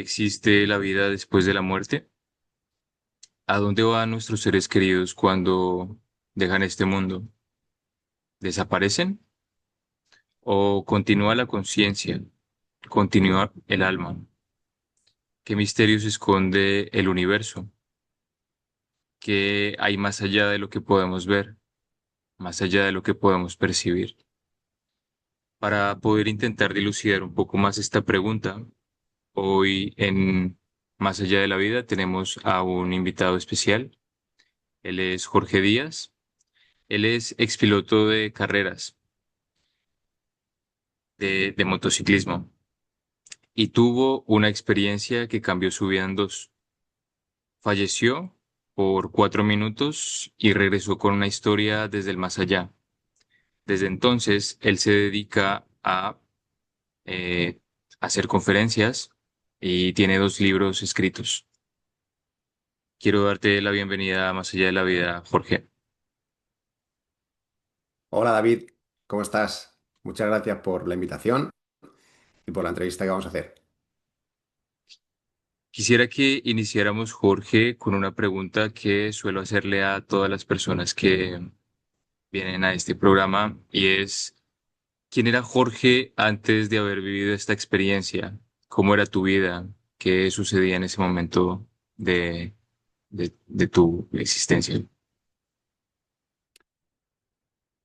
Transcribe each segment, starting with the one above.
¿Existe la vida después de la muerte? ¿A dónde van nuestros seres queridos cuando dejan este mundo? ¿Desaparecen? ¿O continúa la conciencia? ¿Continúa el alma? ¿Qué misterios esconde el universo? ¿Qué hay más allá de lo que podemos ver? Más allá de lo que podemos percibir. Para poder intentar dilucidar un poco más esta pregunta, hoy en Más allá de la vida tenemos a un invitado especial. Él es Jorge Díaz. Él es expiloto de carreras de motociclismo y tuvo una experiencia que cambió su vida en dos. Falleció por 4 minutos y regresó con una historia desde el más allá. Desde entonces, él se dedica a eh, hacer conferencias y tiene 2 libros escritos. Quiero darte la bienvenida a Más allá de la vida, Jorge. Hola David, ¿cómo estás? Muchas gracias por la invitación y por la entrevista que vamos a hacer. Quisiera que iniciáramos, Jorge, con una pregunta que suelo hacerle a todas las personas que vienen a este programa y es, ¿quién era Jorge antes de haber vivido esta experiencia? ¿Cómo era tu vida? ¿Qué sucedía en ese momento de tu existencia?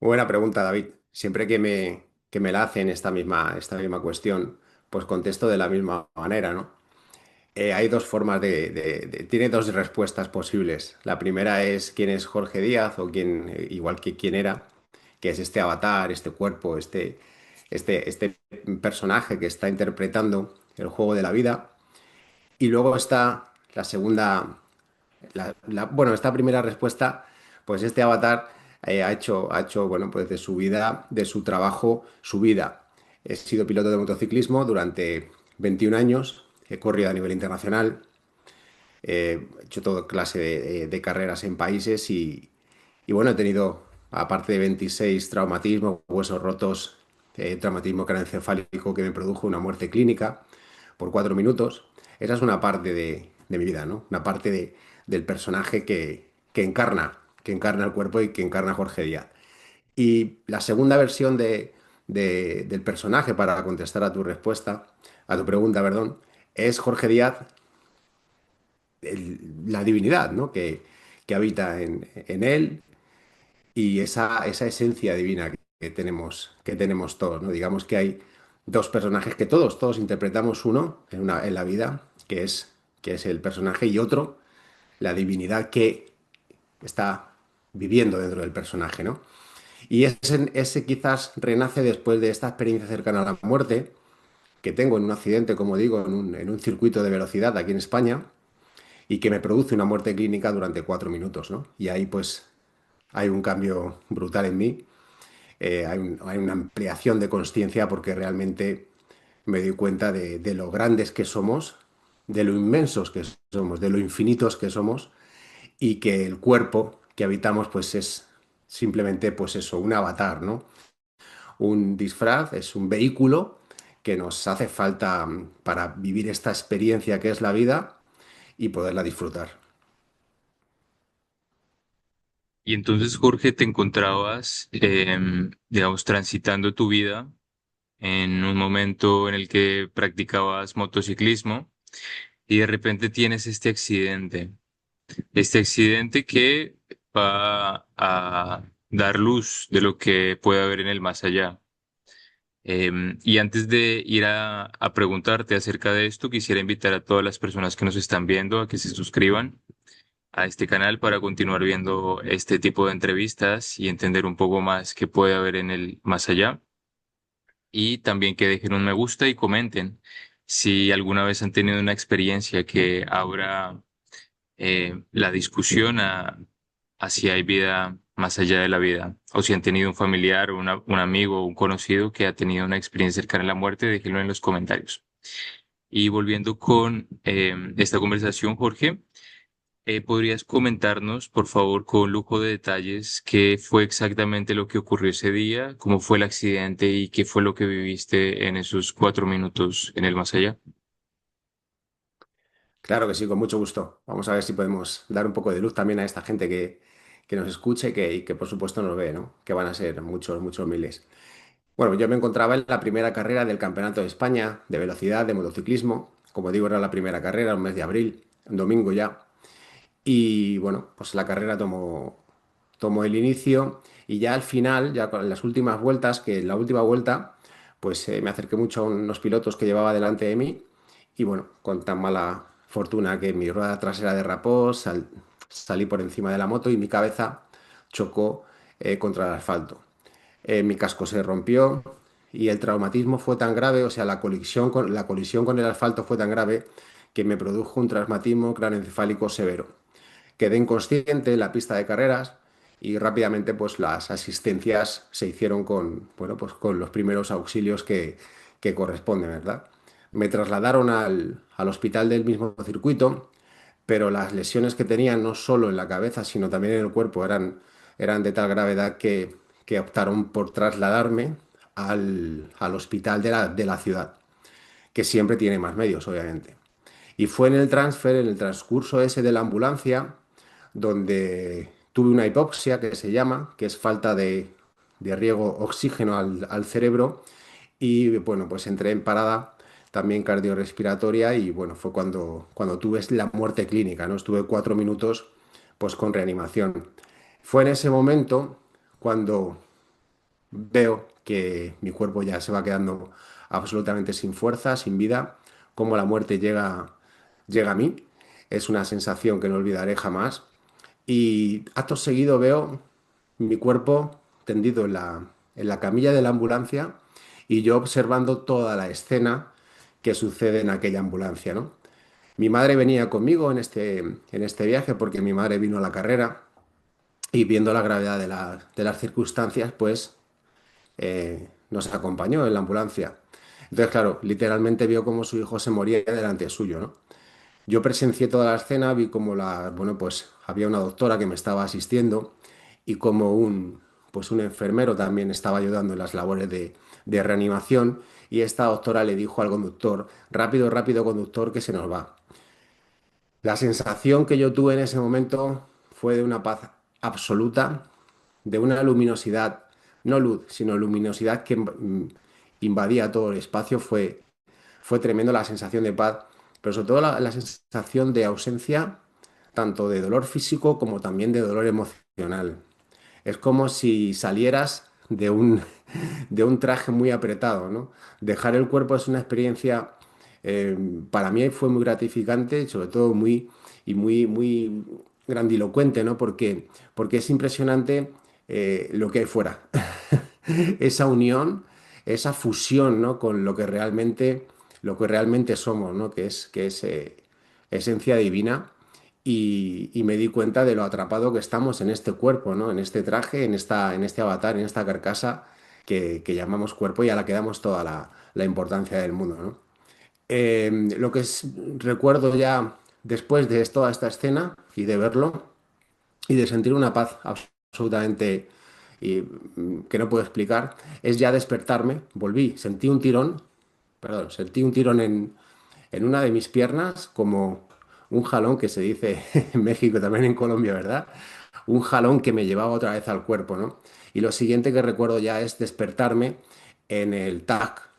Buena pregunta, David. Siempre que me la hacen esta misma cuestión, pues contesto de la misma manera, ¿no? Hay dos formas tiene dos respuestas posibles. La primera es quién es Jorge Díaz o quién, igual que quién era, que es este avatar, este cuerpo, este personaje que está interpretando el juego de la vida. Y luego está la segunda. Bueno, esta primera respuesta, pues este avatar ha hecho, bueno, pues de su vida, de su trabajo, su vida. He sido piloto de motociclismo durante 21 años, he corrido a nivel internacional, he hecho toda clase de carreras en países y bueno, he tenido, aparte de 26 traumatismos, huesos rotos, traumatismo craneoencefálico que me produjo una muerte clínica por 4 minutos. Esa es una parte de mi vida, ¿no? Una parte del personaje que encarna el cuerpo y que encarna Jorge Díaz. Y la segunda versión del personaje, para contestar a tu respuesta, a tu pregunta, perdón, es Jorge Díaz, la divinidad, ¿no? Que habita en él y esa esencia divina que tenemos todos, ¿no? Digamos que hay dos personajes que todos interpretamos, uno en la vida, que es el personaje, y otro, la divinidad que está viviendo dentro del personaje, ¿no? Y ese quizás renace después de esta experiencia cercana a la muerte que tengo en un accidente, como digo, en un circuito de velocidad aquí en España, y que me produce una muerte clínica durante 4 minutos, ¿no? Y ahí pues hay un cambio brutal en mí, hay una ampliación de conciencia porque realmente me doy cuenta de lo grandes que somos, de lo inmensos que somos, de lo infinitos que somos, y que el cuerpo que habitamos pues es simplemente pues eso, un avatar, ¿no? Un disfraz, es un vehículo que nos hace falta para vivir esta experiencia que es la vida y poderla disfrutar. Y entonces, Jorge, te encontrabas, digamos, transitando tu vida en un momento en el que practicabas motociclismo y de repente tienes este accidente que va a dar luz de lo que puede haber en el más allá. Y antes de ir a preguntarte acerca de esto, quisiera invitar a todas las personas que nos están viendo a que se suscriban a este canal para continuar viendo este tipo de entrevistas y entender un poco más qué puede haber en el más allá. Y también que dejen un me gusta y comenten si alguna vez han tenido una experiencia que abra la discusión a si hay vida más allá de la vida, o si han tenido un familiar o un amigo o un conocido que ha tenido una experiencia cercana a la muerte, déjenlo en los comentarios. Y volviendo con esta conversación, Jorge, ¿podrías comentarnos, por favor, con lujo de detalles, qué fue exactamente lo que ocurrió ese día, cómo fue el accidente y qué fue lo que viviste en esos 4 minutos en el más allá? Claro que sí, con mucho gusto. Vamos a ver si podemos dar un poco de luz también a esta gente que nos escuche y que por supuesto nos ve, ¿no? Que van a ser muchos, muchos miles. Bueno, yo me encontraba en la primera carrera del Campeonato de España de velocidad, de motociclismo. Como digo, era la primera carrera, un mes de abril, un domingo ya. Y bueno, pues la carrera tomó el inicio y ya al final, ya con las últimas vueltas, que en la última vuelta, pues me acerqué mucho a unos pilotos que llevaba delante de mí y bueno, con tan mala fortuna que mi rueda trasera derrapó, salí por encima de la moto y mi cabeza chocó contra el asfalto. Mi casco se rompió y el traumatismo fue tan grave, o sea, la colisión con el asfalto fue tan grave que me produjo un traumatismo craneoencefálico severo. Quedé inconsciente en la pista de carreras y rápidamente pues las asistencias se hicieron con, bueno, pues con los primeros auxilios que corresponden, ¿verdad? Me trasladaron al hospital del mismo circuito, pero las lesiones que tenía no solo en la cabeza, sino también en el cuerpo eran de tal gravedad que optaron por trasladarme al hospital de la ciudad, que siempre tiene más medios, obviamente. Y fue en el transcurso ese de la ambulancia, donde tuve una hipoxia que se llama, que es falta de riego oxígeno al cerebro, y bueno, pues entré en parada también cardiorrespiratoria y bueno, fue cuando tuve la muerte clínica, ¿no? Estuve 4 minutos pues con reanimación. Fue en ese momento cuando veo que mi cuerpo ya se va quedando absolutamente sin fuerza, sin vida, cómo la muerte llega a mí. Es una sensación que no olvidaré jamás. Y acto seguido veo mi cuerpo tendido en la camilla de la ambulancia y yo observando toda la escena que sucede en aquella ambulancia, ¿no? Mi madre venía conmigo en este viaje porque mi madre vino a la carrera y viendo la gravedad de las circunstancias, pues nos acompañó en la ambulancia. Entonces, claro, literalmente vio cómo su hijo se moría delante suyo, ¿no? Yo presencié toda la escena, vi como bueno, pues había una doctora que me estaba asistiendo y como pues un enfermero también estaba ayudando en las labores de reanimación y esta doctora le dijo al conductor, rápido, rápido, conductor, que se nos va. La sensación que yo tuve en ese momento fue de una paz absoluta, de una luminosidad, no luz, sino luminosidad que invadía todo el espacio. Fue tremendo la sensación de paz, pero sobre todo la sensación de ausencia, tanto de dolor físico como también de dolor emocional. Es como si salieras de un traje muy apretado, ¿no? Dejar el cuerpo es una experiencia, eh, para mí fue muy gratificante, y sobre todo muy grandilocuente, ¿no? Porque es impresionante lo que hay fuera. Esa unión, esa fusión, ¿no? Con lo que realmente somos, ¿no? Que es esencia divina y me di cuenta de lo atrapado que estamos en este cuerpo, ¿no? En este traje, en este avatar, en esta carcasa que llamamos cuerpo y a la que damos toda la importancia del mundo, ¿no? Lo que recuerdo ya después de toda esta escena y de verlo y de sentir una paz absolutamente que no puedo explicar, es ya despertarme, volví, sentí un tirón, perdón, sentí un tirón en una de mis piernas, como un jalón que se dice en México, también en Colombia, ¿verdad? Un jalón que me llevaba otra vez al cuerpo, ¿no? Y lo siguiente que recuerdo ya es despertarme en el TAC,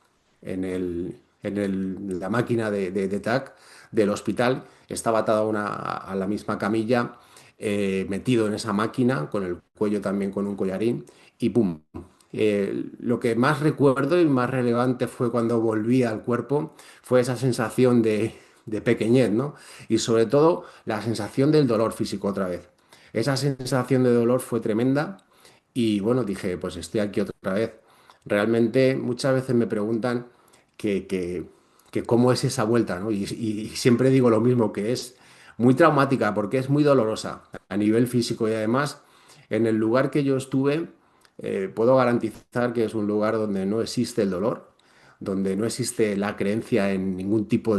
la máquina de TAC del hospital. Estaba atado a la misma camilla, metido en esa máquina, con el cuello también con un collarín, y ¡pum! Lo que más recuerdo y más relevante fue cuando volví al cuerpo, fue esa sensación de pequeñez, ¿no? Y sobre todo la sensación del dolor físico otra vez. Esa sensación de dolor fue tremenda y bueno, dije, pues estoy aquí otra vez. Realmente muchas veces me preguntan que, que, que cómo es esa vuelta, ¿no? Y siempre digo lo mismo, que es muy traumática porque es muy dolorosa a nivel físico y además en el lugar que yo estuve, puedo garantizar que es un lugar donde no existe el dolor, donde no existe la creencia en ningún tipo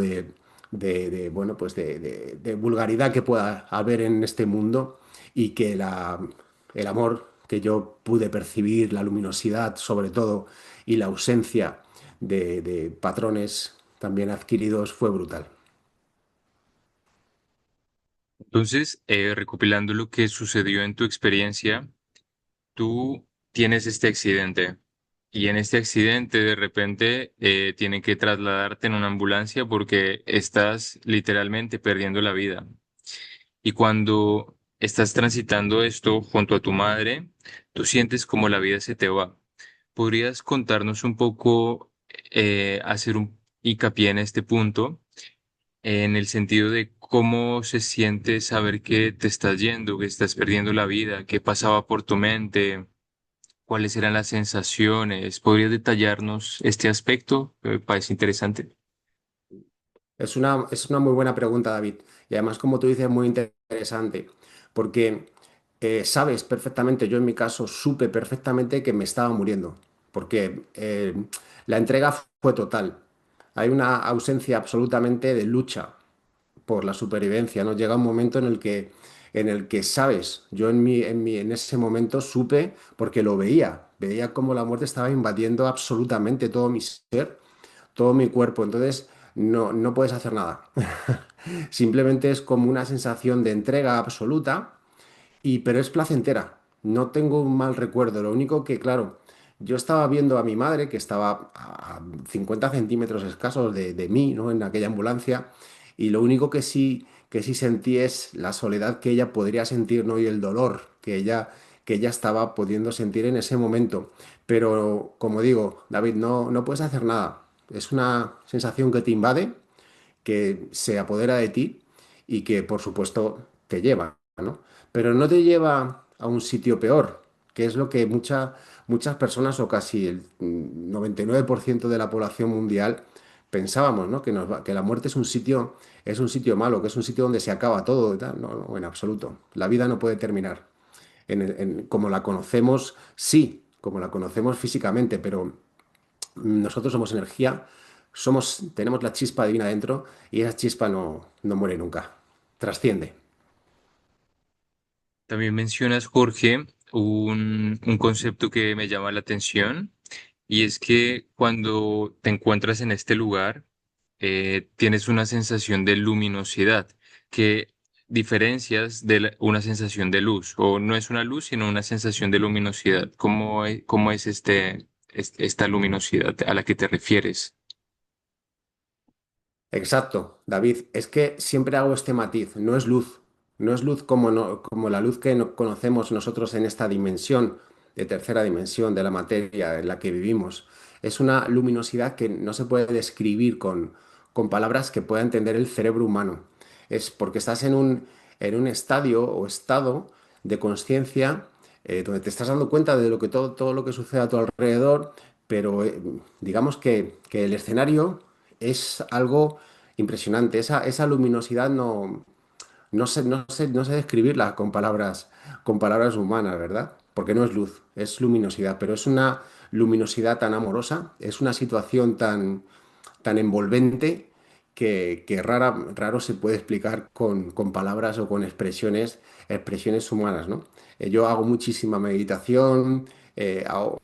bueno, pues de vulgaridad que pueda haber en este mundo y que el amor que yo pude percibir, la luminosidad sobre todo y la ausencia de patrones también adquiridos fue brutal. Entonces, recopilando lo que sucedió en tu experiencia, tú tienes este accidente y en este accidente de repente tienen que trasladarte en una ambulancia porque estás literalmente perdiendo la vida. Y cuando estás transitando esto junto a tu madre, tú sientes como la vida se te va. ¿Podrías contarnos un poco, hacer un hincapié en este punto, en el sentido de cómo se siente saber que te estás yendo, que estás perdiendo la vida, qué pasaba por tu mente, cuáles eran las sensaciones? ¿Podrías detallarnos este aspecto? Me parece interesante. Es una muy buena pregunta, David. Y además, como tú dices, muy interesante, porque sabes perfectamente, yo en mi caso supe perfectamente que me estaba muriendo, porque la entrega fue total. Hay una ausencia absolutamente de lucha por la supervivencia, ¿no? Llega un momento en el que sabes, yo en ese momento supe porque lo veía cómo la muerte estaba invadiendo absolutamente todo mi ser, todo mi cuerpo, entonces no puedes hacer nada. Simplemente es como una sensación de entrega absoluta pero es placentera. No tengo un mal recuerdo. Lo único que, claro, yo estaba viendo a mi madre, que estaba a 50 centímetros escasos de mí, ¿no? En aquella ambulancia, y lo único que sí sentí es la soledad que ella podría sentir, ¿no? Y el dolor que ella estaba pudiendo sentir en ese momento. Pero, como digo, David, no puedes hacer nada. Es una sensación que te invade, que se apodera de ti y que por supuesto te lleva, ¿no? Pero no te lleva a un sitio peor, que es lo que muchas personas o casi el 99% de la población mundial pensábamos, ¿no? Que la muerte es un sitio malo, que es un sitio donde se acaba todo y tal. No, no, en absoluto. La vida no puede terminar. Como la conocemos, sí, como la conocemos físicamente, pero nosotros somos energía, tenemos la chispa divina dentro y esa chispa no muere nunca, trasciende. También mencionas, Jorge, un concepto que me llama la atención y es que cuando te encuentras en este lugar, tienes una sensación de luminosidad que diferencias de una sensación de luz, o no es una luz, sino una sensación de luminosidad. ¿Cómo es esta luminosidad a la que te refieres? Exacto, David. Es que siempre hago este matiz. No es luz. No es luz como, como la luz que conocemos nosotros en esta dimensión, de tercera dimensión de la materia en la que vivimos. Es una luminosidad que no se puede describir con palabras que pueda entender el cerebro humano. Es porque estás en un estadio o estado de conciencia donde te estás dando cuenta de todo lo que sucede a tu alrededor, pero digamos que el escenario es algo impresionante. Esa luminosidad no sé describirla con palabras humanas, ¿verdad? Porque no es luz, es luminosidad, pero es una luminosidad tan amorosa, es una situación tan envolvente que raro se puede explicar con palabras o con expresiones humanas, ¿no? Yo hago muchísima meditación, hago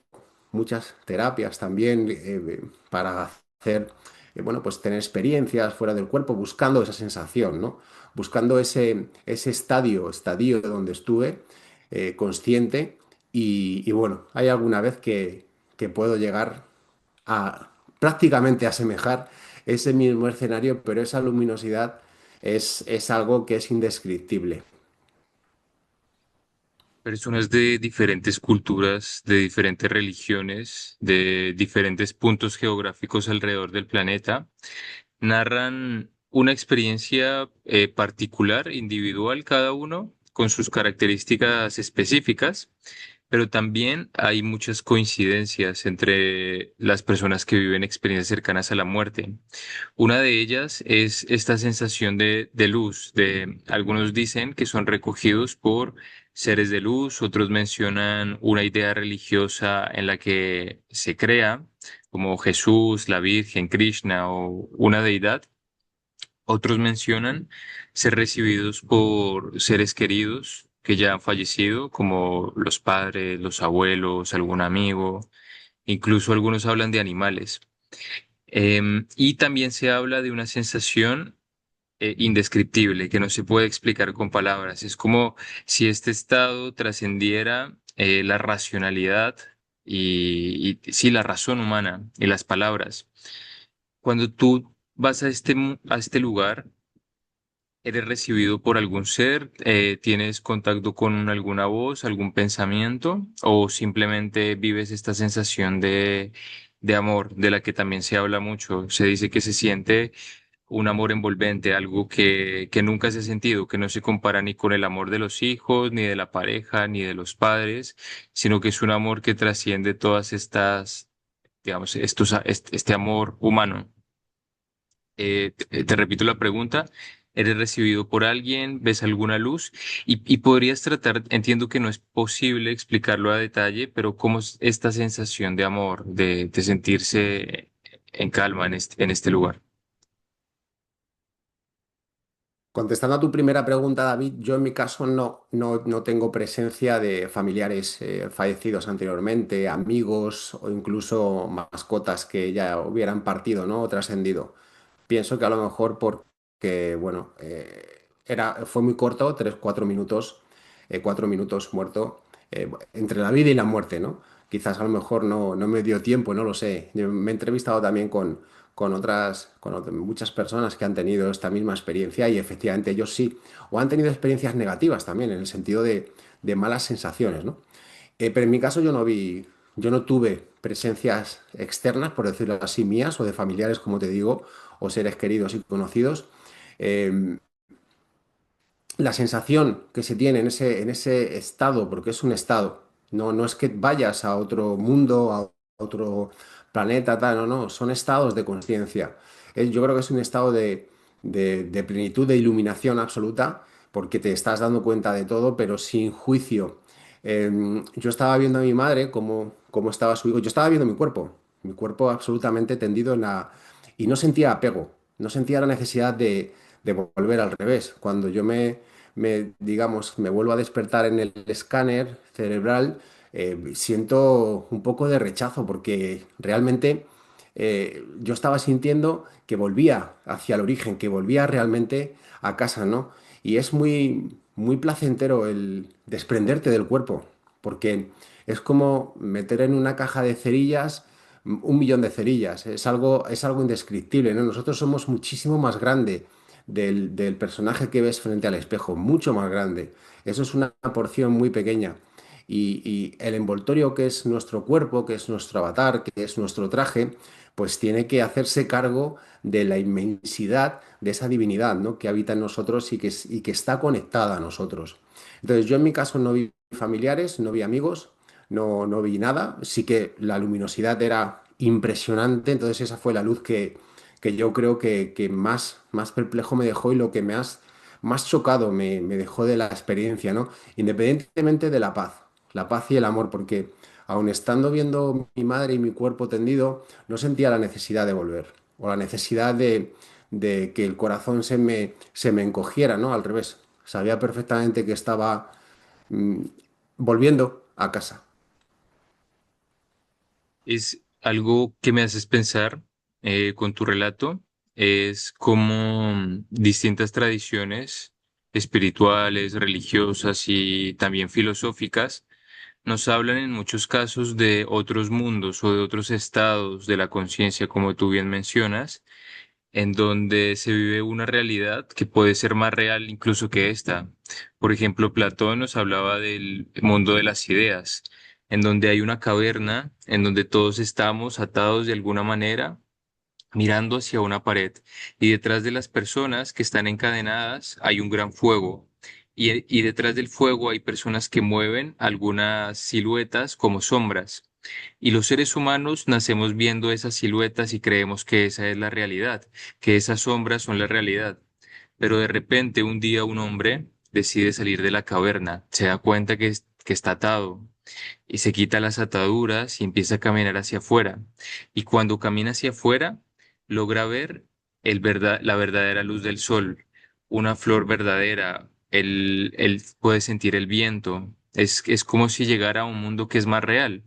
muchas terapias también para hacer, bueno, pues tener experiencias fuera del cuerpo, buscando esa sensación, ¿no? Buscando ese estadio donde estuve consciente y bueno, hay alguna vez que puedo llegar a prácticamente asemejar ese mismo escenario, pero esa luminosidad es algo que es indescriptible. Personas de diferentes culturas, de diferentes religiones, de diferentes puntos geográficos alrededor del planeta, narran una experiencia particular, individual cada uno, con sus características específicas, pero también hay muchas coincidencias entre las personas que viven experiencias cercanas a la muerte. Una de ellas es esta sensación de luz, algunos dicen que son recogidos por seres de luz, otros mencionan una idea religiosa en la que se crea, como Jesús, la Virgen, Krishna o una deidad. Otros mencionan ser recibidos por seres queridos que ya han fallecido, como los padres, los abuelos, algún amigo, incluso algunos hablan de animales. Y también se habla de una sensación indescriptible, que no se puede explicar con palabras. Es como si este estado trascendiera la racionalidad y sí, la razón humana y las palabras. Cuando tú vas a a este lugar, ¿eres recibido por algún ser? ¿Tienes contacto con alguna voz, algún pensamiento? ¿O simplemente vives esta sensación de amor, de la que también se habla mucho? Se dice que se siente un amor envolvente, algo que nunca se ha sentido, que no se compara ni con el amor de los hijos, ni de la pareja, ni de los padres, sino que es un amor que trasciende todas estas, digamos, este amor humano. Te repito la pregunta. ¿Eres recibido por alguien? ¿Ves alguna luz? Y podrías tratar, entiendo que no es posible explicarlo a detalle, pero ¿cómo es esta sensación de amor, de sentirse en calma en este lugar? Contestando a tu primera pregunta, David, yo en mi caso no tengo presencia de familiares fallecidos anteriormente, amigos o incluso mascotas que ya hubieran partido, ¿no? O trascendido. Pienso que a lo mejor porque, bueno, fue muy corto, 3, 4 minutos, 4 minutos muerto, entre la vida y la muerte, ¿no? Quizás a lo mejor no me dio tiempo, no lo sé. Yo me he entrevistado también con muchas personas que han tenido esta misma experiencia y efectivamente ellos sí, o han tenido experiencias negativas también, en el sentido de malas sensaciones, ¿no? Pero en mi caso yo no tuve presencias externas, por decirlo así, mías o de familiares, como te digo, o seres queridos y conocidos. Eh, la sensación que se tiene en ese estado, porque es un estado, no es que vayas a otro mundo, a otro planeta, tal, no, son estados de conciencia. Yo creo que es un estado de plenitud, de iluminación absoluta, porque te estás dando cuenta de todo, pero sin juicio. Yo estaba viendo a mi madre cómo estaba su hijo, yo estaba viendo mi cuerpo absolutamente tendido y no sentía apego, no sentía la necesidad de volver al revés. Cuando yo digamos, me vuelvo a despertar en el escáner cerebral, siento un poco de rechazo porque realmente yo estaba sintiendo que volvía hacia el origen, que volvía realmente a casa, ¿no? Y es muy placentero el desprenderte del cuerpo, porque es como meter en una caja de cerillas 1 millón de cerillas. Es algo indescriptible, ¿no? Nosotros somos muchísimo más grande del personaje que ves frente al espejo, mucho más grande. Eso es una porción muy pequeña. Y el envoltorio que es nuestro cuerpo, que es nuestro avatar, que es nuestro traje, pues tiene que hacerse cargo de la inmensidad de esa divinidad, ¿no? Que habita en nosotros y que está conectada a nosotros. Entonces, yo en mi caso no vi familiares, no vi amigos, no vi nada. Sí que la luminosidad era impresionante, entonces esa fue la luz que yo creo que más perplejo me dejó y lo que más chocado me dejó de la experiencia, ¿no? Independientemente de la paz y el amor, porque aun estando viendo mi madre y mi cuerpo tendido, no sentía la necesidad de volver o la necesidad de que el corazón se me encogiera, ¿no? Al revés. Sabía perfectamente que estaba mm, volviendo a casa. Es algo que me haces pensar con tu relato, es como distintas tradiciones espirituales, religiosas y también filosóficas nos hablan en muchos casos de otros mundos o de otros estados de la conciencia, como tú bien mencionas, en donde se vive una realidad que puede ser más real incluso que esta. Por ejemplo, Platón nos hablaba del mundo de las ideas, en donde hay una caverna, en donde todos estamos atados de alguna manera, mirando hacia una pared, y detrás de las personas que están encadenadas hay un gran fuego. Y detrás del fuego hay personas que mueven algunas siluetas como sombras. Y los seres humanos nacemos viendo esas siluetas y creemos que esa es la realidad, que esas sombras son la realidad. Pero de repente un día un hombre decide salir de la caverna, se da cuenta que está atado y se quita las ataduras y empieza a caminar hacia afuera. Y cuando camina hacia afuera, logra ver la verdadera luz del sol, una flor verdadera. Él puede sentir el viento. Es como si llegara a un mundo que es más real.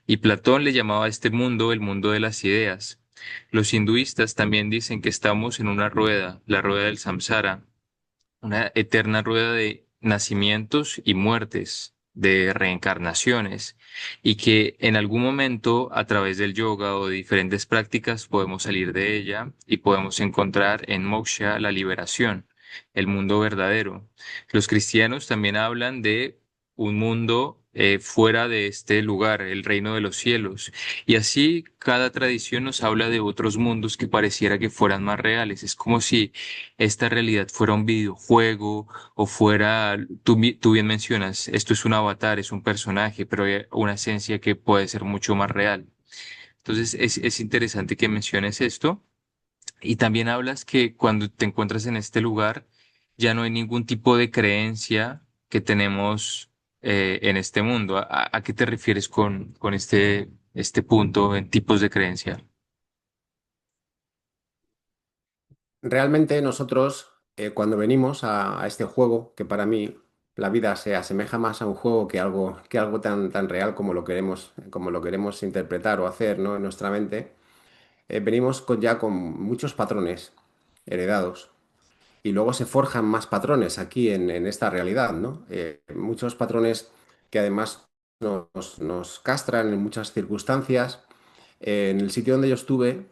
Y Platón le llamaba a este mundo el mundo de las ideas. Los hinduistas también dicen que estamos en una rueda, la rueda del samsara, una eterna rueda de nacimientos y muertes, de reencarnaciones, y que en algún momento a través del yoga o de diferentes prácticas podemos salir de ella y podemos encontrar en moksha la liberación, el mundo verdadero. Los cristianos también hablan de un mundo fuera de este lugar, el reino de los cielos. Y así cada tradición nos habla de otros mundos que pareciera que fueran más reales. Es como si esta realidad fuera un videojuego o fuera, tú bien mencionas, esto es un avatar, es un personaje, pero hay una esencia que puede ser mucho más real. Entonces es interesante que menciones esto y también hablas que cuando te encuentras en este lugar ya no hay ningún tipo de creencia que tenemos en este mundo. ¿A qué te refieres con este punto en tipos de creencia? Realmente nosotros, cuando venimos a este juego, que para mí la vida se asemeja más a un juego que algo tan real como lo queremos interpretar o hacer, ¿no? En nuestra mente, venimos ya con muchos patrones heredados y luego se forjan más patrones aquí en esta realidad, ¿no? Muchos patrones que además nos castran en muchas circunstancias. En el sitio donde yo estuve,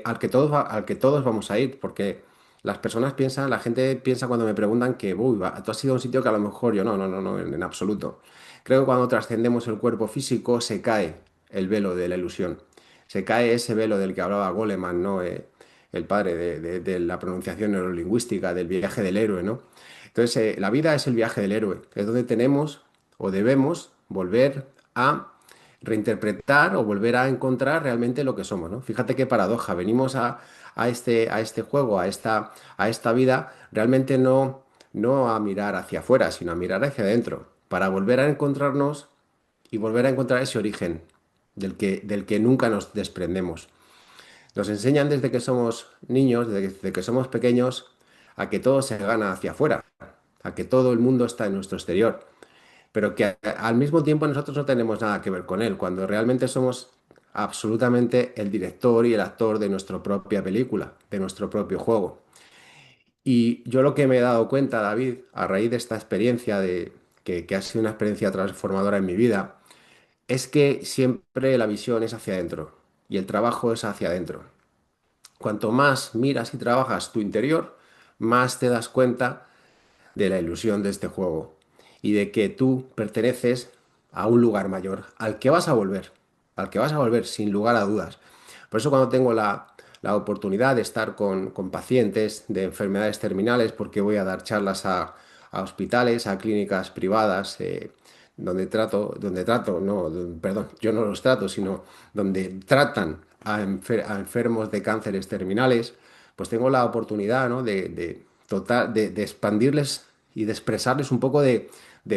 al que todos vamos a ir, porque las personas piensan, la gente piensa cuando me preguntan que, uy, tú has ido a un sitio que a lo mejor yo no, en absoluto. Creo que cuando trascendemos el cuerpo físico se cae el velo de la ilusión. Se cae ese velo del que hablaba Goleman, ¿no? El padre de la pronunciación neurolingüística, del viaje del héroe, ¿no? Entonces, la vida es el viaje del héroe, es donde tenemos o debemos volver a reinterpretar o volver a encontrar realmente lo que somos, ¿no? Fíjate qué paradoja, venimos a este juego, a esta vida, realmente no a mirar hacia afuera, sino a mirar hacia adentro, para volver a encontrarnos y volver a encontrar ese origen del que nunca nos desprendemos. Nos enseñan desde que somos niños, desde que somos pequeños, a que todo se gana hacia afuera, a que todo el mundo está en nuestro exterior, pero que al mismo tiempo nosotros no tenemos nada que ver con él, cuando realmente somos absolutamente el director y el actor de nuestra propia película, de nuestro propio juego. Y yo lo que me he dado cuenta, David, a raíz de esta experiencia que ha sido una experiencia transformadora en mi vida, es que siempre la visión es hacia adentro y el trabajo es hacia adentro. Cuanto más miras y trabajas tu interior, más te das cuenta de la ilusión de este juego y de que tú perteneces a un lugar mayor, al que vas a volver sin lugar a dudas. Por eso cuando tengo la oportunidad de estar con pacientes de enfermedades terminales, porque voy a dar charlas a hospitales, a clínicas privadas, no, perdón, yo no los trato, sino donde tratan a enfermos de cánceres terminales, pues tengo la oportunidad, ¿no? de expandirles y de expresarles un poco de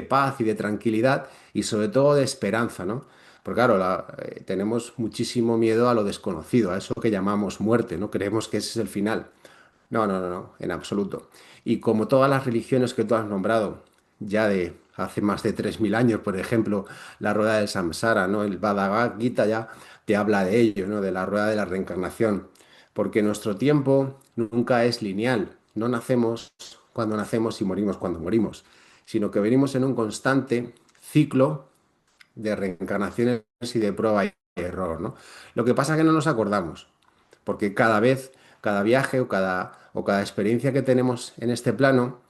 paz y de tranquilidad y sobre todo de esperanza, ¿no? Porque claro, tenemos muchísimo miedo a lo desconocido, a eso que llamamos muerte, ¿no? Creemos que ese es el final. No, en absoluto. Y como todas las religiones que tú has nombrado, ya de hace más de 3.000 años, por ejemplo, la rueda del samsara, ¿no? El Bhagavad Gita ya te habla de ello, ¿no? De la rueda de la reencarnación. Porque nuestro tiempo nunca es lineal. No nacemos cuando nacemos y morimos cuando morimos, sino que venimos en un constante ciclo de reencarnaciones y de prueba y error, ¿no? Lo que pasa es que no nos acordamos, porque cada vez, cada viaje o cada experiencia que tenemos en este plano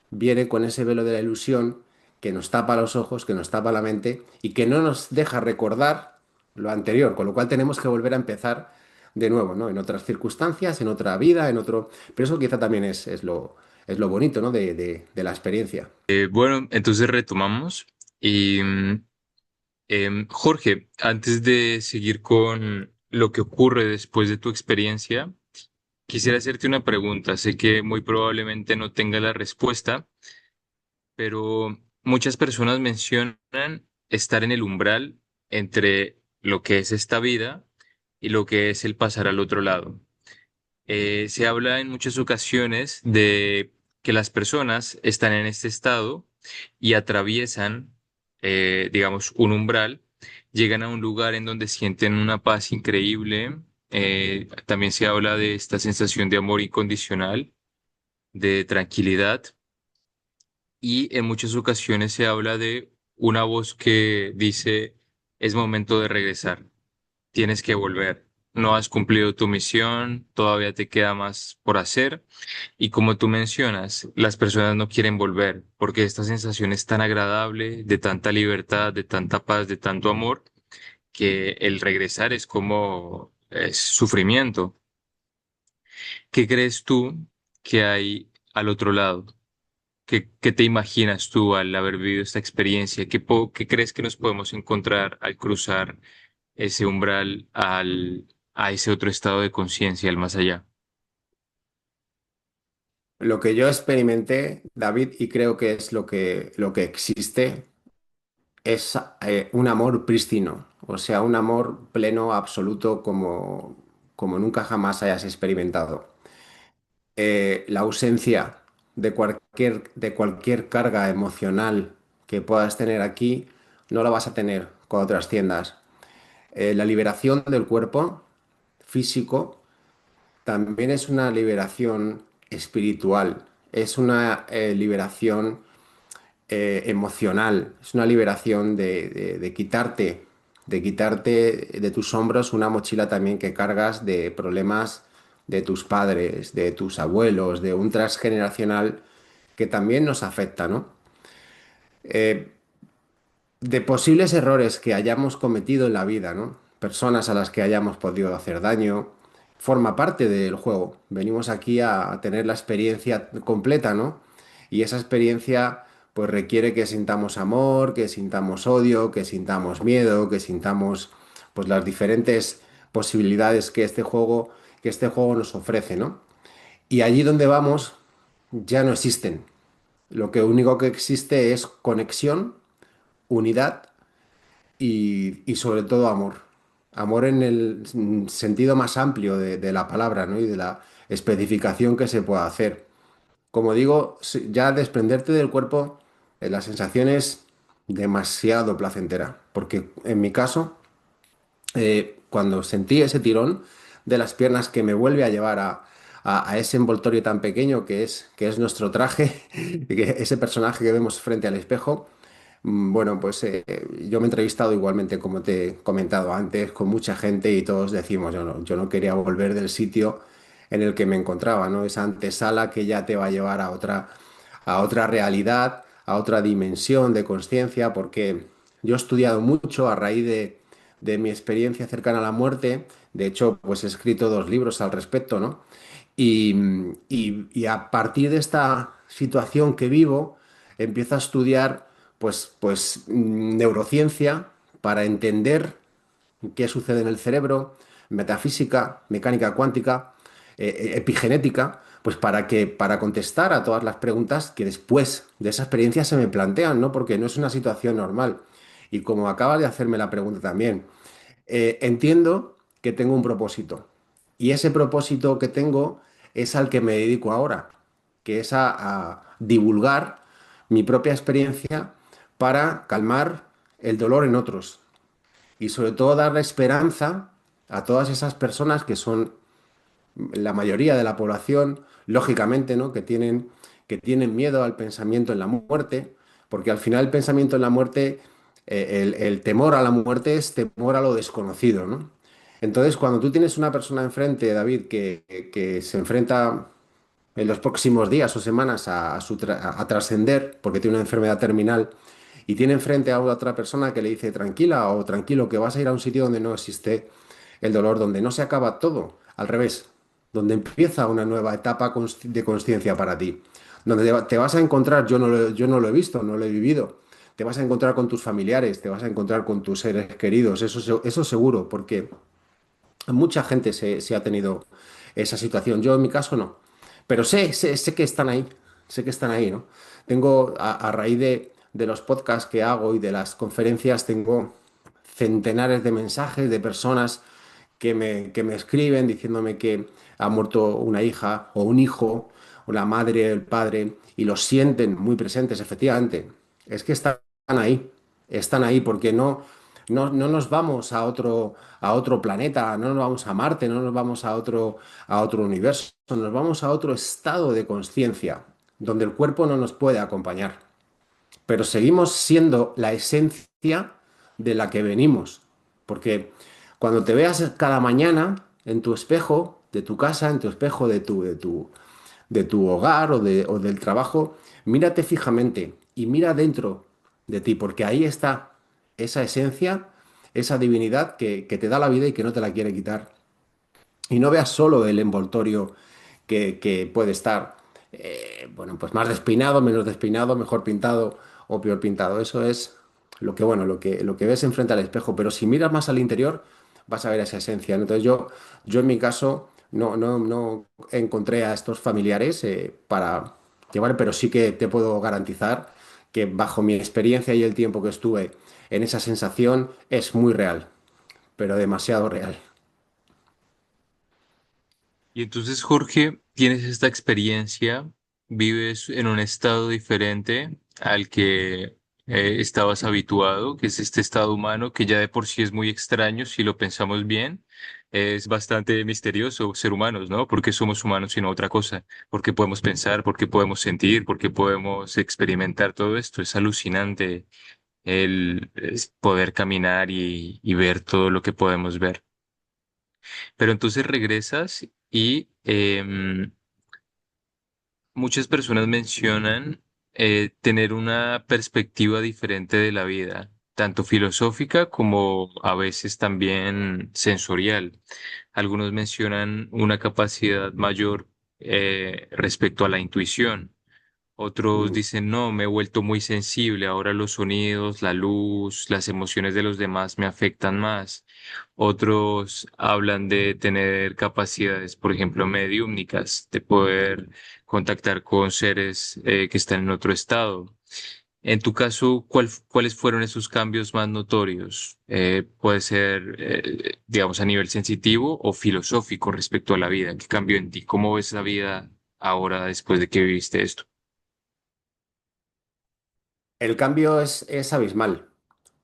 viene con ese velo de la ilusión que nos tapa los ojos, que nos tapa la mente y que no nos deja recordar lo anterior, con lo cual tenemos que volver a empezar de nuevo, ¿no? En otras circunstancias, en otra vida, en otro... Pero eso quizá también es lo bonito, ¿no? De la experiencia. Bueno, entonces retomamos y Jorge, antes de seguir con lo que ocurre después de tu experiencia, quisiera hacerte una pregunta. Sé que muy probablemente no tenga la respuesta, pero muchas personas mencionan estar en el umbral entre lo que es esta vida y lo que es el pasar al otro lado. Se habla en muchas ocasiones de que las personas están en este estado y atraviesan, digamos, un umbral, llegan a un lugar en donde sienten una paz increíble, También se habla de esta sensación de amor incondicional, de tranquilidad, y en muchas ocasiones se habla de una voz que dice, es momento de regresar, tienes que volver, no has cumplido tu misión, todavía te queda más por hacer. Y como tú mencionas, las personas no quieren volver porque esta sensación es tan agradable, de tanta libertad, de tanta paz, de tanto amor, que el regresar es como es sufrimiento. ¿Qué crees tú que hay al otro lado? ¿Qué te imaginas tú al haber vivido esta experiencia? ¿Qué crees que nos podemos encontrar al cruzar ese umbral a ese otro estado de conciencia, al más allá? Lo que yo experimenté, David, y creo que es lo que existe, es un amor prístino, o sea, un amor pleno, absoluto, como nunca jamás hayas experimentado. La ausencia de cualquier carga emocional que puedas tener aquí, no la vas a tener cuando trasciendas. La liberación del cuerpo físico también es una liberación espiritual, es una liberación emocional, es una liberación de quitarte de tus hombros una mochila también que cargas de problemas de tus padres, de tus abuelos, de un transgeneracional que también nos afecta, ¿no? Eh, de posibles errores que hayamos cometido en la vida, ¿no? Personas a las que hayamos podido hacer daño, forma parte del juego. Venimos aquí a tener la experiencia completa, ¿no? Y esa experiencia pues requiere que sintamos amor, que sintamos odio, que sintamos miedo, que sintamos pues las diferentes posibilidades que este juego nos ofrece, ¿no? Y allí donde vamos ya no existen. Lo que único que existe es conexión, unidad y sobre todo amor. Amor en el sentido más amplio de la palabra, ¿no? Y de la especificación que se pueda hacer. Como digo, ya desprenderte del cuerpo, la sensación es demasiado placentera, porque en mi caso, cuando sentí ese tirón de las piernas que me vuelve a llevar a ese envoltorio tan pequeño que es nuestro traje, ese personaje que vemos frente al espejo, bueno, pues yo me he entrevistado igualmente, como te he comentado antes, con mucha gente y todos decimos, yo no quería volver del sitio en el que me encontraba, ¿no? Esa antesala que ya te va a llevar a otra realidad, a otra dimensión de conciencia, porque yo he estudiado mucho a raíz de mi experiencia cercana a la muerte. De hecho, pues he escrito dos libros al respecto, ¿no? Y, y a partir de esta situación que vivo, empiezo a estudiar neurociencia para entender qué sucede en el cerebro, metafísica, mecánica cuántica, epigenética, pues para contestar a todas las preguntas que después de esa experiencia se me plantean, ¿no? Porque no es una situación normal. Y como acabas de hacerme la pregunta también, entiendo que tengo un propósito. Y ese propósito que tengo es al que me dedico ahora, que es a divulgar mi propia experiencia para calmar el dolor en otros y sobre todo darle esperanza a todas esas personas que son la mayoría de la población, lógicamente, ¿no? Que tienen miedo al pensamiento en la muerte, porque al final el pensamiento en la muerte, el temor a la muerte es temor a lo desconocido, ¿no? Entonces, cuando tú tienes una persona enfrente, David, que se enfrenta en los próximos días o semanas a trascender porque tiene una enfermedad terminal y tiene enfrente a otra persona que le dice tranquila o tranquilo que vas a ir a un sitio donde no existe el dolor, donde no se acaba todo, al revés, donde empieza una nueva etapa de conciencia para ti, donde te vas a encontrar, yo no lo he visto, no lo he vivido, te vas a encontrar con tus familiares, te vas a encontrar con tus seres queridos, eso seguro, porque mucha gente se ha tenido esa situación. Yo en mi caso no. Pero sé que están ahí. Sé que están ahí, ¿no? Tengo, a raíz de los podcasts que hago y de las conferencias, tengo centenares de mensajes de personas que me escriben diciéndome que ha muerto una hija o un hijo, o la madre, el padre, y los sienten muy presentes, efectivamente. Es que están ahí porque no. No nos vamos a otro planeta, no nos vamos a Marte, no nos vamos a otro universo, nos vamos a otro estado de conciencia, donde el cuerpo no nos puede acompañar, pero seguimos siendo la esencia de la que venimos. Porque cuando te veas cada mañana en tu espejo de tu casa, en tu espejo de tu hogar o del trabajo, mírate fijamente y mira dentro de ti, porque ahí está esa esencia, esa divinidad que te da la vida y que no te la quiere quitar. Y no veas solo el envoltorio que puede estar, bueno, pues más despeinado, menos despeinado, mejor pintado o peor pintado. Eso es lo que, bueno, lo que ves enfrente al espejo. Pero si miras más al interior, vas a ver esa esencia, ¿no? Entonces yo en mi caso no encontré a estos familiares para llevar, pero sí que te puedo garantizar que bajo mi experiencia y el tiempo que estuve en esa sensación es muy real, pero demasiado real. Y entonces, Jorge, tienes esta experiencia, vives en un estado diferente al que estabas habituado, que es este estado humano, que ya de por sí es muy extraño si lo pensamos bien. Es bastante misterioso ser humanos, ¿no? Porque somos humanos y no otra cosa. Porque podemos pensar, porque podemos sentir, porque podemos experimentar todo esto. Es alucinante poder caminar y ver todo lo que podemos ver. Pero entonces regresas y muchas personas mencionan tener una perspectiva diferente de la vida, tanto filosófica como a veces también sensorial. Algunos mencionan una capacidad mayor respecto a la intuición. Otros Mm. dicen, no, me he vuelto muy sensible, ahora los sonidos, la luz, las emociones de los demás me afectan más. Otros hablan de tener capacidades, por ejemplo, mediúmnicas, de poder contactar con seres que están en otro estado. En tu caso, ¿cuáles fueron esos cambios más notorios? Puede ser, digamos, a nivel sensitivo o filosófico respecto a la vida. ¿Qué cambió en ti? ¿Cómo ves la vida ahora después de que viviste esto? El cambio es abismal.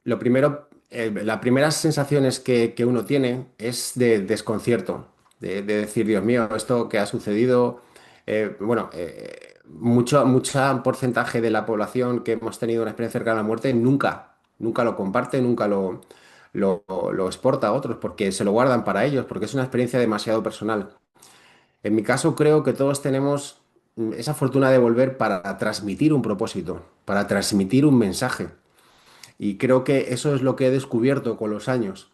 Lo primero, las primeras sensaciones que uno tiene es de desconcierto, de decir, Dios mío, esto que ha sucedido, mucho porcentaje de la población que hemos tenido una experiencia cercana a la muerte nunca lo comparte, lo exporta a otros, porque se lo guardan para ellos, porque es una experiencia demasiado personal. En mi caso, creo que todos tenemos esa fortuna de volver para transmitir un propósito, para transmitir un mensaje. Y creo que eso es lo que he descubierto con los años.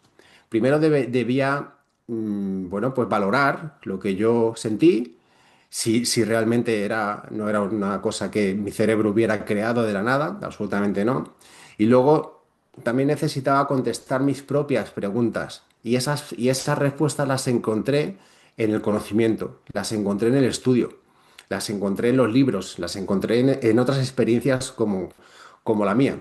Primero debía, bueno, pues valorar lo que yo sentí, si realmente no era una cosa que mi cerebro hubiera creado de la nada, absolutamente no. Y luego también necesitaba contestar mis propias preguntas. Y esas respuestas las encontré en el conocimiento, las encontré en el estudio, las encontré en los libros, las encontré en otras experiencias como la mía.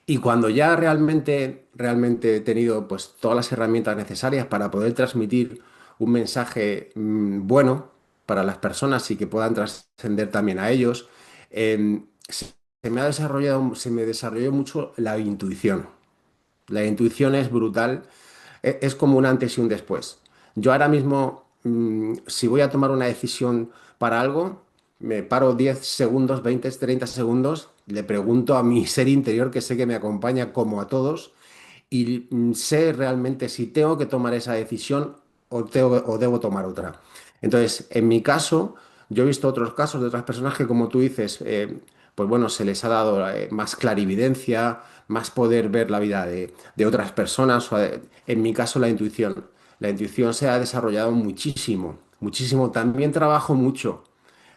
Y cuando ya realmente he tenido pues todas las herramientas necesarias para poder transmitir un mensaje bueno para las personas y que puedan trascender también a ellos, se me desarrolló mucho la intuición. La intuición es brutal, es como un antes y un después. Yo ahora mismo, si voy a tomar una decisión para algo, me paro 10 segundos, 20, 30 segundos, le pregunto a mi ser interior que sé que me acompaña como a todos y sé realmente si tengo que tomar esa decisión o debo tomar otra. Entonces, en mi caso, yo he visto otros casos de otras personas que, como tú dices, pues bueno, se les ha dado más clarividencia, más poder ver la vida de otras personas. En mi caso, la intuición. La intuición se ha desarrollado muchísimo, muchísimo. También trabajo mucho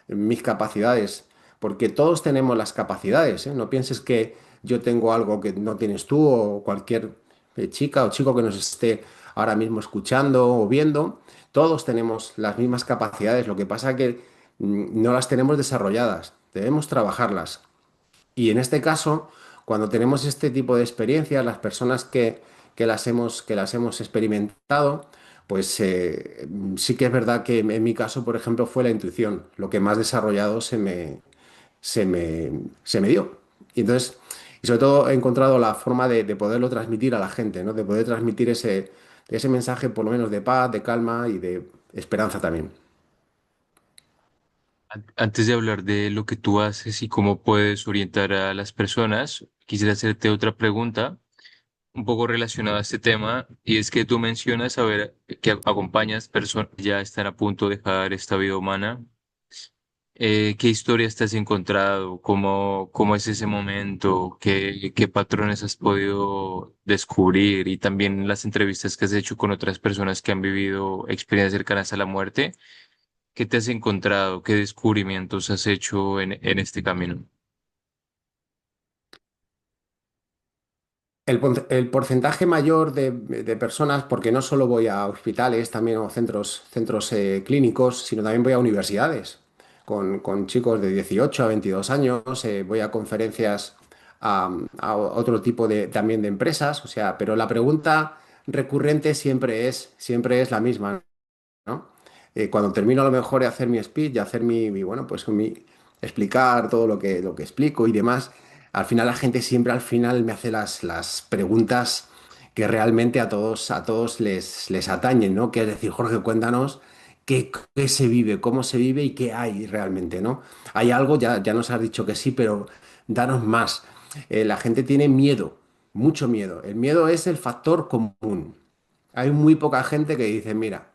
en mis capacidades, porque todos tenemos las capacidades, ¿eh? No pienses que yo tengo algo que no tienes tú o cualquier chica o chico que nos esté ahora mismo escuchando o viendo. Todos tenemos las mismas capacidades, lo que pasa es que no las tenemos desarrolladas, debemos trabajarlas. Y en este caso, cuando tenemos este tipo de experiencias, las personas que las hemos experimentado, pues sí que es verdad que en mi caso, por ejemplo, fue la intuición, lo que más desarrollado se me dio. Y entonces, Y sobre todo he encontrado la forma de poderlo transmitir a la gente, ¿no? De poder transmitir ese mensaje por lo menos de paz, de calma y de esperanza también. Antes de hablar de lo que tú haces y cómo puedes orientar a las personas, quisiera hacerte otra pregunta un poco relacionada a este tema, y es que tú mencionas saber que acompañas personas que ya están a punto de dejar esta vida humana. ¿Qué historias te has encontrado? ¿Cómo es ese momento? ¿Qué patrones has podido descubrir? Y también las entrevistas que has hecho con otras personas que han vivido experiencias cercanas a la muerte. ¿Qué te has encontrado? ¿Qué descubrimientos has hecho en este camino? El porcentaje mayor de personas, porque no solo voy a hospitales, también a centros clínicos, sino también voy a universidades con chicos de 18 a 22 años, voy a conferencias a otro tipo también de empresas, o sea, pero la pregunta recurrente siempre es la misma, ¿no? Cuando termino a lo mejor de hacer mi speech y hacer bueno, pues explicar todo lo que explico y demás, al final la gente siempre al final me hace las preguntas que realmente a todos les atañen, ¿no? Que es decir, Jorge, cuéntanos qué se vive, cómo se vive y qué hay realmente, ¿no? Hay algo, ya nos has dicho que sí, pero danos más. La gente tiene miedo, mucho miedo. El miedo es el factor común. Hay muy poca gente que dice, mira,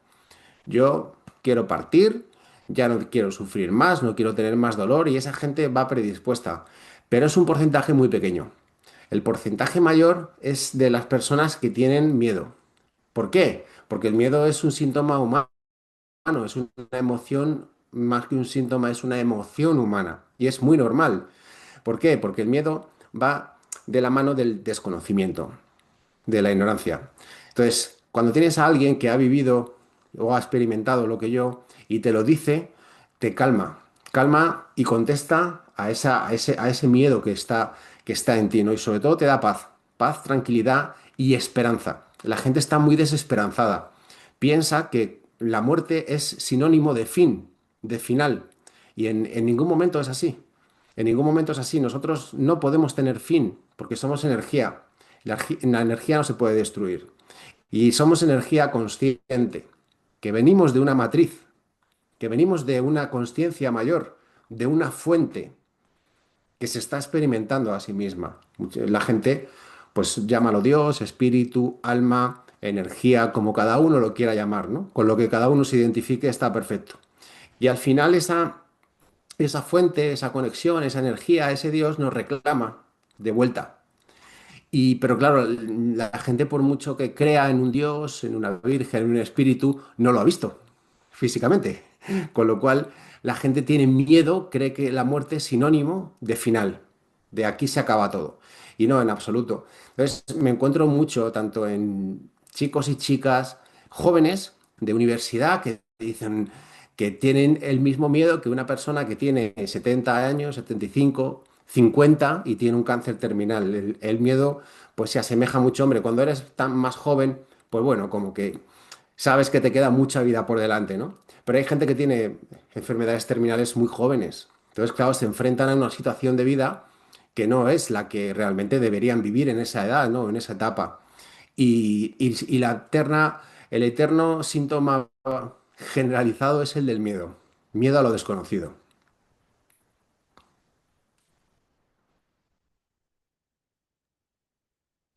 yo quiero partir, ya no quiero sufrir más, no quiero tener más dolor y esa gente va predispuesta. Pero es un porcentaje muy pequeño. El porcentaje mayor es de las personas que tienen miedo. ¿Por qué? Porque el miedo es un síntoma humano, es una emoción, más que un síntoma, es una emoción humana y es muy normal. ¿Por qué? Porque el miedo va de la mano del desconocimiento, de la ignorancia. Entonces, cuando tienes a alguien que ha vivido o ha experimentado lo que yo y te lo dice, te calma y contesta a ese miedo que está en ti, ¿no? Y sobre todo te da paz, tranquilidad y esperanza. La gente está muy desesperanzada. Piensa que la muerte es sinónimo de fin, de final. Y en ningún momento es así. En ningún momento es así. Nosotros no podemos tener fin porque somos energía. La energía no se puede destruir. Y somos energía consciente, que venimos de una matriz, que venimos de una conciencia mayor, de una fuente que se está experimentando a sí misma. La gente, pues llámalo Dios, espíritu, alma, energía, como cada uno lo quiera llamar, ¿no? Con lo que cada uno se identifique está perfecto. Y al final esa fuente, esa conexión, esa energía, ese Dios nos reclama de vuelta. Pero claro, la gente por mucho que crea en un Dios, en una Virgen, en un espíritu, no lo ha visto físicamente. Con lo cual, la gente tiene miedo, cree que la muerte es sinónimo de final, de aquí se acaba todo. Y no, en absoluto. Entonces, me encuentro mucho, tanto en chicos y chicas jóvenes de universidad que dicen que tienen el mismo miedo que una persona que tiene 70 años, 75, 50 y tiene un cáncer terminal. El miedo pues se asemeja mucho, hombre, cuando eres tan más joven, pues bueno, como que sabes que te queda mucha vida por delante, ¿no? Pero hay gente que tiene enfermedades terminales muy jóvenes. Entonces, claro, se enfrentan a una situación de vida que no es la que realmente deberían vivir en esa edad, ¿no? En esa etapa. Y el eterno síntoma generalizado es el del miedo. Miedo a lo desconocido.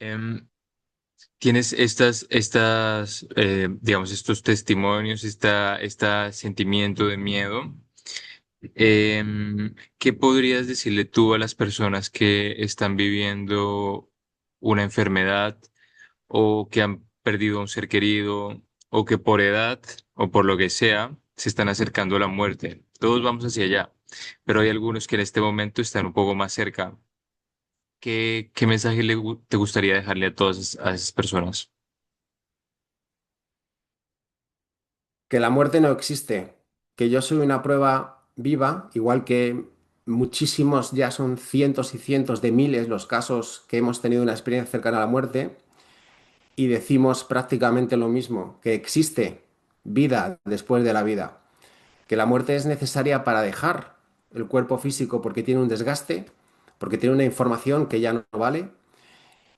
Em, ¿Tienes digamos, estos testimonios, este sentimiento de miedo? ¿Qué podrías decirle tú a las personas que están viviendo una enfermedad o que han perdido a un ser querido o que por edad o por lo que sea se están acercando a la muerte? Todos vamos hacia allá, pero hay algunos que en este momento están un poco más cerca. ¿Qué mensaje te gustaría dejarle a a esas personas? Que la muerte no existe, que yo soy una prueba viva, igual que muchísimos, ya son cientos y cientos de miles los casos que hemos tenido una experiencia cercana a la muerte y decimos prácticamente lo mismo, que existe vida después de la vida, que la muerte es necesaria para dejar el cuerpo físico porque tiene un desgaste, porque tiene una información que ya no vale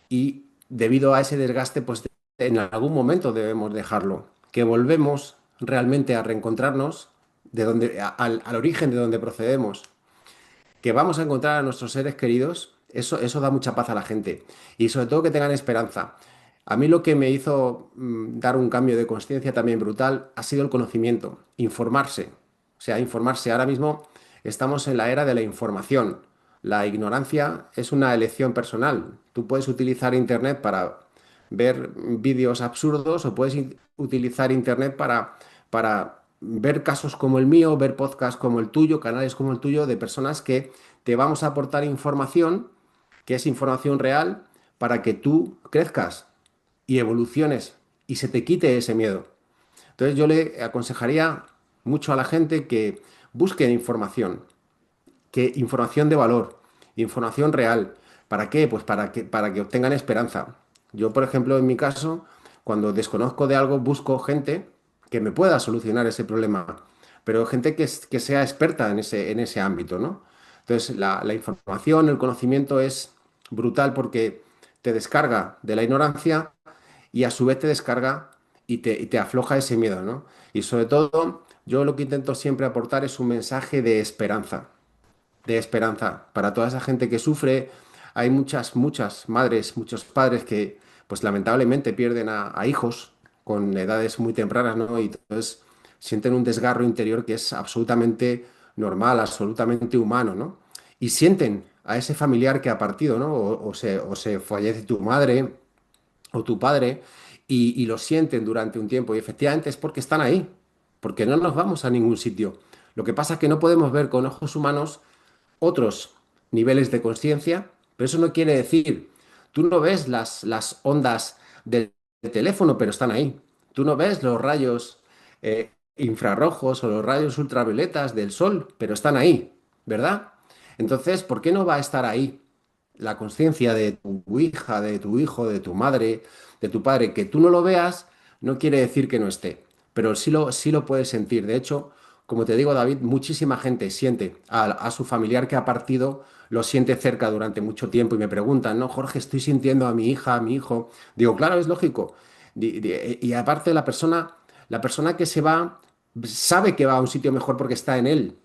y debido a ese desgaste, pues en algún momento debemos dejarlo, que volvemos realmente a reencontrarnos al origen de donde procedemos, que vamos a encontrar a nuestros seres queridos, eso da mucha paz a la gente y sobre todo que tengan esperanza. A mí lo que me hizo dar un cambio de conciencia también brutal ha sido el conocimiento, informarse. O sea, informarse. Ahora mismo estamos en la era de la información. La ignorancia es una elección personal. Tú puedes utilizar Internet para ver vídeos absurdos o puedes utilizar Internet para ver casos como el mío, ver podcasts como el tuyo, canales como el tuyo, de personas que te vamos a aportar información, que es información real, para que tú crezcas y evoluciones y se te quite ese miedo. Entonces yo le aconsejaría mucho a la gente que busquen información, que información de valor, información real. ¿Para qué? Pues para que obtengan esperanza. Yo, por ejemplo, en mi caso, cuando desconozco de algo, busco gente que me pueda solucionar ese problema, pero gente que sea experta en ese ámbito, ¿no? Entonces, la información, el conocimiento es brutal porque te descarga de la ignorancia y a su vez te descarga y te afloja ese miedo, ¿no? Y sobre todo, yo lo que intento siempre aportar es un mensaje de esperanza para toda esa gente que sufre. Hay muchas madres, muchos padres que, pues lamentablemente, pierden a hijos con edades muy tempranas, ¿no? Y entonces sienten un desgarro interior que es absolutamente normal, absolutamente humano, ¿no? Y sienten a ese familiar que ha partido, ¿no? O se fallece tu madre o tu padre y lo sienten durante un tiempo. Y efectivamente es porque están ahí, porque no nos vamos a ningún sitio. Lo que pasa es que no podemos ver con ojos humanos otros niveles de conciencia, pero eso no quiere decir, tú no ves las ondas del teléfono, pero están ahí. Tú no ves los rayos infrarrojos o los rayos ultravioletas del sol, pero están ahí, ¿verdad? Entonces, ¿por qué no va a estar ahí la conciencia de tu hija, de tu hijo, de tu madre, de tu padre? Que tú no lo veas no quiere decir que no esté, pero sí lo puedes sentir. De hecho, como te digo, David, muchísima gente siente a su familiar que ha partido, lo siente cerca durante mucho tiempo y me preguntan, no, Jorge, estoy sintiendo a mi hija, a mi hijo. Digo, claro, es lógico. Y aparte la persona que se va sabe que va a un sitio mejor porque está en él,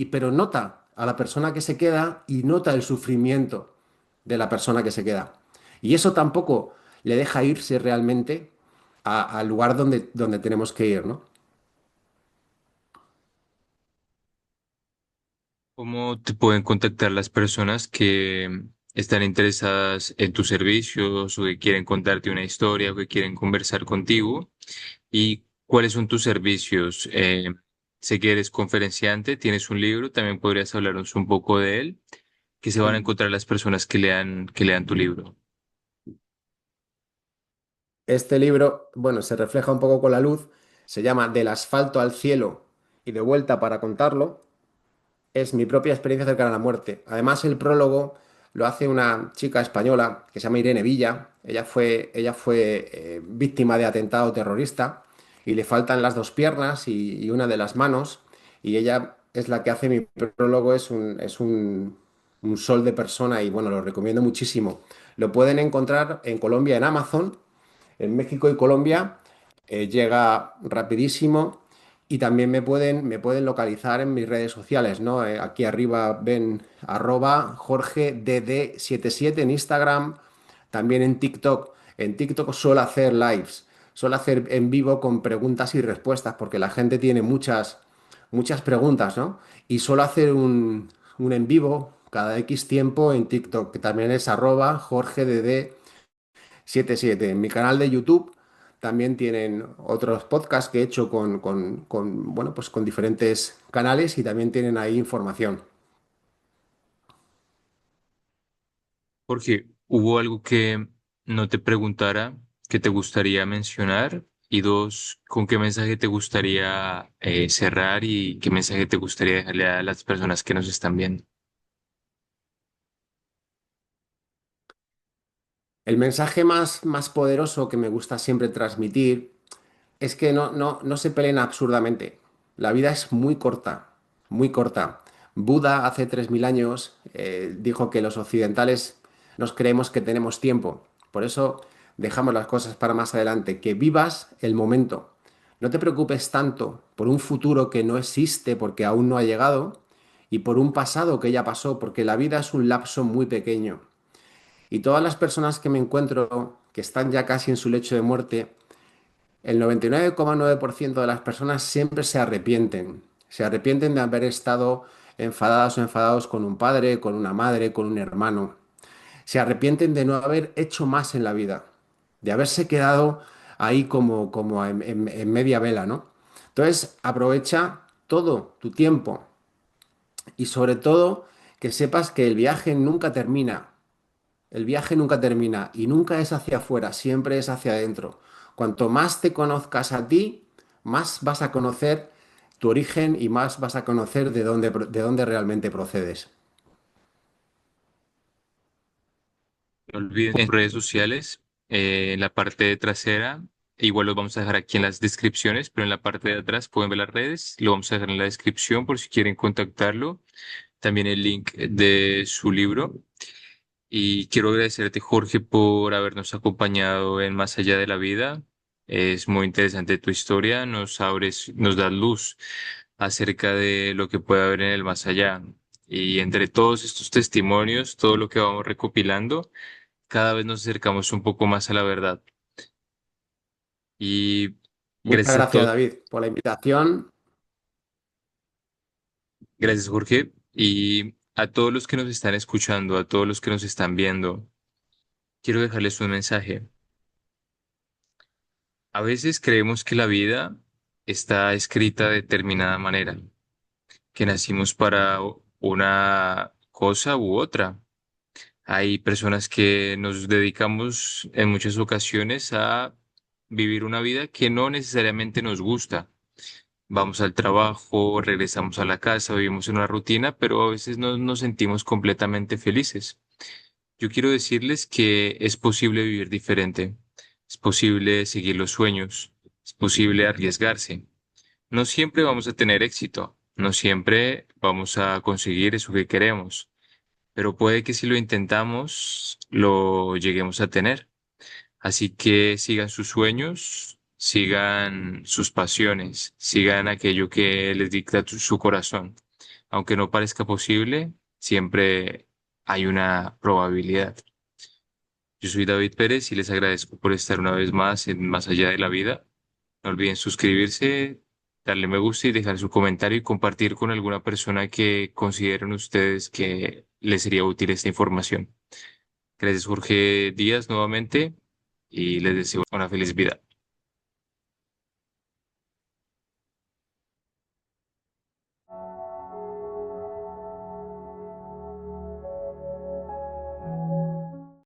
pero nota a la persona que se queda y nota el sufrimiento de la persona que se queda. Y eso tampoco le deja irse realmente al lugar donde tenemos que ir, ¿no? ¿Cómo te pueden contactar las personas que están interesadas en tus servicios o que quieren contarte una historia o que quieren conversar contigo? ¿Y cuáles son tus servicios? Sé que eres conferenciante, tienes un libro, también podrías hablarnos un poco de él, que se van a encontrar las personas que lean tu libro. Este libro, bueno, se refleja un poco con la luz, se llama Del asfalto al cielo y de vuelta para contarlo. Es mi propia experiencia cercana a la muerte. Además, el prólogo lo hace una chica española que se llama Irene Villa. Ella fue víctima de atentado terrorista y le faltan las dos piernas y una de las manos. Y ella es la que hace mi prólogo. Es un sol de persona y bueno, lo recomiendo muchísimo. Lo pueden encontrar en Colombia en Amazon, en México y Colombia. Llega rapidísimo y también me pueden localizar en mis redes sociales, ¿no? Aquí arriba ven @JorgeDD77 en Instagram, también en TikTok. En TikTok suelo hacer lives, suelo hacer en vivo con preguntas y respuestas porque la gente tiene muchas preguntas, ¿no? Y suelo hacer un en vivo cada X tiempo en TikTok, que también es @JorgeDD77. En mi canal de YouTube también tienen otros podcasts que he hecho bueno, pues con diferentes canales y también tienen ahí información. Jorge, ¿hubo algo que no te preguntara que te gustaría mencionar? Y dos, ¿con qué mensaje te gustaría cerrar y qué mensaje te gustaría dejarle a las personas que nos están viendo? El mensaje más poderoso que me gusta siempre transmitir es que no se peleen absurdamente. La vida es muy corta, muy corta. Buda hace 3.000 años dijo que los occidentales nos creemos que tenemos tiempo. Por eso dejamos las cosas para más adelante. Que vivas el momento. No te preocupes tanto por un futuro que no existe porque aún no ha llegado y por un pasado que ya pasó, porque la vida es un lapso muy pequeño. Y todas las personas que me encuentro que están ya casi en su lecho de muerte, el 99,9% de las personas siempre se arrepienten. Se arrepienten de haber estado enfadadas o enfadados con un padre, con una madre, con un hermano. Se arrepienten de no haber hecho más en la vida, de haberse quedado ahí como en media vela, ¿no? Entonces, aprovecha todo tu tiempo y sobre todo que sepas que el viaje nunca termina. El viaje nunca termina y nunca es hacia afuera, siempre es hacia adentro. Cuanto más te conozcas a ti, más vas a conocer tu origen y más vas a conocer de dónde realmente procedes. No olviden en redes sociales, en la parte trasera, igual los vamos a dejar aquí en las descripciones, pero en la parte de atrás pueden ver las redes, lo vamos a dejar en la descripción por si quieren contactarlo. También el link de su libro. Y quiero agradecerte, Jorge, por habernos acompañado en Más allá de la vida. Es muy interesante tu historia, nos abres, nos das luz acerca de lo que puede haber en el más allá. Y entre todos estos testimonios, todo lo que vamos recopilando, cada vez nos acercamos un poco más a la verdad. Y Muchas gracias a gracias, todos, David, por la invitación. gracias, Jorge, y a todos los que nos están escuchando, a todos los que nos están viendo, quiero dejarles un mensaje. A veces creemos que la vida está escrita de determinada manera, que nacimos para una cosa u otra. Hay personas que nos dedicamos en muchas ocasiones a vivir una vida que no necesariamente nos gusta. Vamos al trabajo, regresamos a la casa, vivimos en una rutina, pero a veces no nos sentimos completamente felices. Yo quiero decirles que es posible vivir diferente, es posible seguir los sueños, es posible arriesgarse. No siempre vamos a tener éxito, no siempre vamos a conseguir eso que queremos, pero puede que si lo intentamos, lo lleguemos a tener. Así que sigan sus sueños, sigan sus pasiones, sigan aquello que les dicta su corazón. Aunque no parezca posible, siempre hay una probabilidad. Yo soy David Pérez y les agradezco por estar una vez más en Más allá de la vida. No olviden suscribirse, darle me gusta y dejar su comentario y compartir con alguna persona que consideren ustedes que les sería útil esta información. Gracias, Jorge Díaz, nuevamente, y les deseo una feliz vida.